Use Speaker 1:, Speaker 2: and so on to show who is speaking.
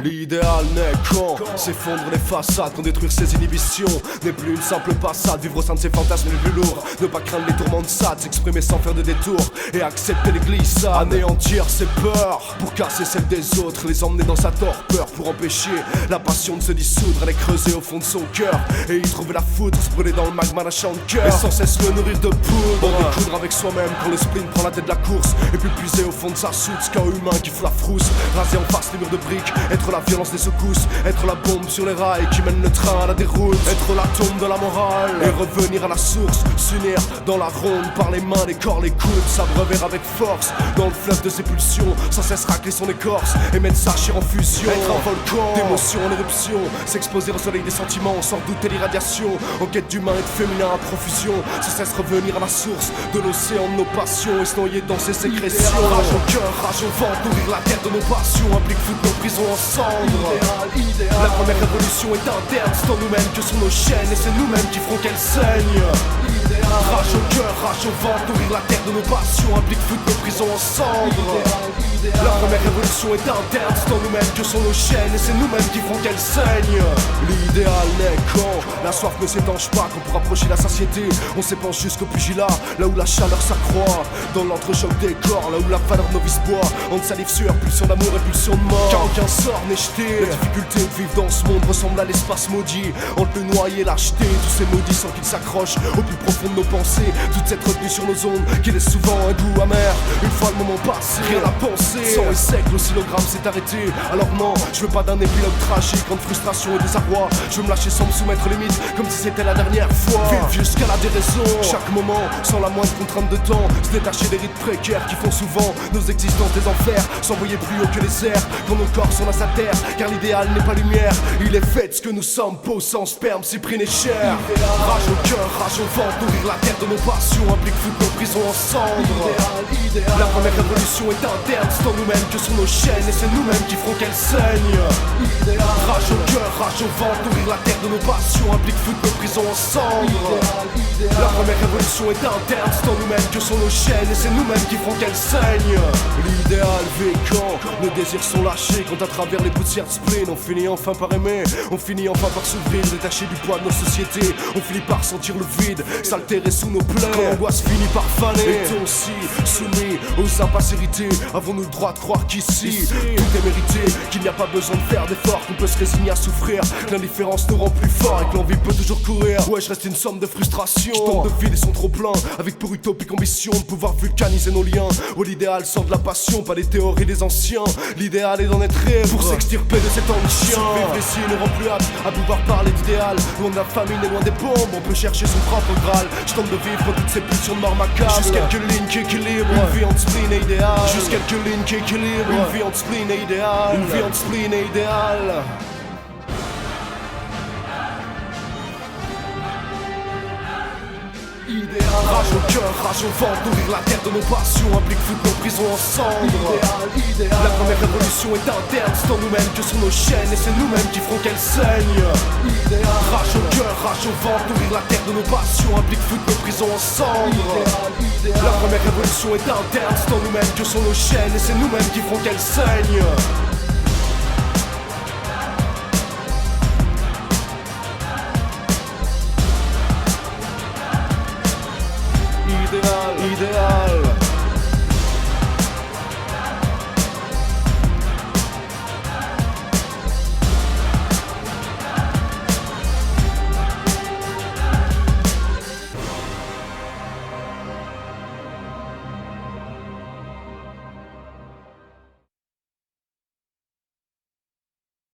Speaker 1: L'idéal naît quand s'effondrent les façades, quand détruire ses inhibitions n'est plus une simple passade. Vivre au sein de ses fantasmes les plus lourds, ne pas craindre les tourments de sade, s'exprimer sans faire de détour et accepter les glissades. Anéantir ses peurs pour casser celles des autres, les emmener dans sa torpeur pour empêcher la passion de se dissoudre. Elle est creusée au fond de son cœur et y trouver la foudre, se brûler dans le magma d'un chant de cœur et sans cesse le nourrir de poudre. En découdre avec soi-même quand le sprint prend la tête de la course et puis puiser au fond de sa soute, ce chaos humain qui fout la frousse. Raser en face les murs de briques, être la violence des secousses, être la bombe sur les rails qui mène le train à la déroute, être la tombe de la morale et revenir à la source, s'unir dans la ronde par les mains, les corps, les coudes, s'abreuver avec force dans le fleuve de ses pulsions, sans cesse racler son écorce et mettre sa chair en fusion, être un volcan d'émotions en éruption, s'exposer au soleil des sentiments sans douter l'irradiation, en quête d'humain et de féminin à profusion, sans cesse revenir à la source de l'océan de nos passions et se noyer dans ses sécrétions. Rage au cœur, rage au ventre, nourrir la terre de nos passions implique foutre nos prisons en cendres. La première révolution est interne, c'est en nous-mêmes que sont nos chaînes et c'est nous-mêmes qui feront qu'elles saignent. Rage au cœur, rage au ventre, nourrir la terre de nos passions implique foutre nos prisons en cendres. La première révolution est interne, c'est en nous-mêmes que sont nos chaînes et c'est nous-mêmes qui feront qu'elles saignent. L'idéal naît quand la soif ne s'étanche pas, quand pour approcher la satiété on s'épanche jusqu'au pugilat, là où la chaleur s'accroît, dans l'entrechoc des corps, là où la valeur novice boit, entre salive, sueur, pulsion d'amour et pulsion de mort. Car aucun sort n'est jeté, la difficulté de vivre dans ce monde ressemble à l'espace maudit, entre le noyer et l'acheter, tous ces maudits sans qu'ils s'accrochent au plus profond de nos pensées, toute cette retenue sur nos ondes qui laisse souvent un goût amer. Une fois le moment passé, rien à penser, sang est sec, l'oscillogramme s'est arrêté. Alors non, je veux pas d'un épilogue tragique, entre frustration et désarroi, je veux me lâcher sans me soumettre aux limites, comme si c'était la dernière fois. Vivre jusqu'à la déraison, chaque moment, sans la moindre contrainte de temps, se détacher des rites précaires qui font souvent nos existences des enfers, s'envoyer plus haut que les airs, quand nos corps sont à sa terre, car l'idéal n'est pas lumière, il est fait de ce que nous sommes, peau sans sperme, cyprine et chair. Rage au cœur, rage au ventre, nourrir la terre de nos passions implique foutre nos prisons en cendres. La première révolution est interne, c'est en nous-mêmes que sont nos chaînes et c'est nous-mêmes qui feront qu'elles saignent. Rage au cœur, rage au ventre, nourrir la terre de nos passions implique foutre nos prisons en cendres. La première révolution est interne, c'est en nous-mêmes que sont nos chaînes et c'est nous-mêmes qui feront qu'elles saignent. L'idéal vécant, nos désirs sont lâchés quand à travers les poussières de spleen on finit enfin par aimer, on finit enfin par s'ouvrir, détaché du poids de nos sociétés, on finit par sentir le vide s'altérer sous nos plaies, quand l'angoisse finit par faner. Et aussi soumis aux impacérités, avons-nous le droit de croire qu'ici tout est mérité, qu'il n'y a pas besoin de faire d'efforts, qu'on peut se résigner à souffrir, que l'indifférence nous rend plus fort et que l'envie peut toujours courir. Ouais, je reste une somme de frustration qui tombe de vide et sont trop pleins, avec pour utopique ambition de pouvoir vulcaniser nos liens. Oh, l'idéal sort de la passion, pas des théories des anciens, l'idéal est d'en être rêve pour s'extirper de cet temps de chien. Vivre ici ne rend plus hâte à pouvoir parler d'idéal, loin de la famine et loin des bombes, on peut chercher son propre graal. Je tente de vivre toutes ces pulsions de mort macabre, juste quelques lignes qui équilibrent une vie entre spleen et idéal. Juste quelques lignes qui équilibrent une vie entre spleen et idéal. Une vie entre spleen et idéal. Rage au cœur, rage au ventre, nourrir la terre de nos passions implique foutre nos prisons en cendres. La première révolution est interne, c'est en nous-mêmes que sont nos chaînes et c'est nous-mêmes qui feront qu'elles saignent. Rage au cœur, rage au ventre, nourrir la terre de nos passions implique foutre nos prisons en cendres. La première révolution est interne, c'est en nous-mêmes que sont nos chaînes et c'est nous-mêmes qui feront qu'elles saignent.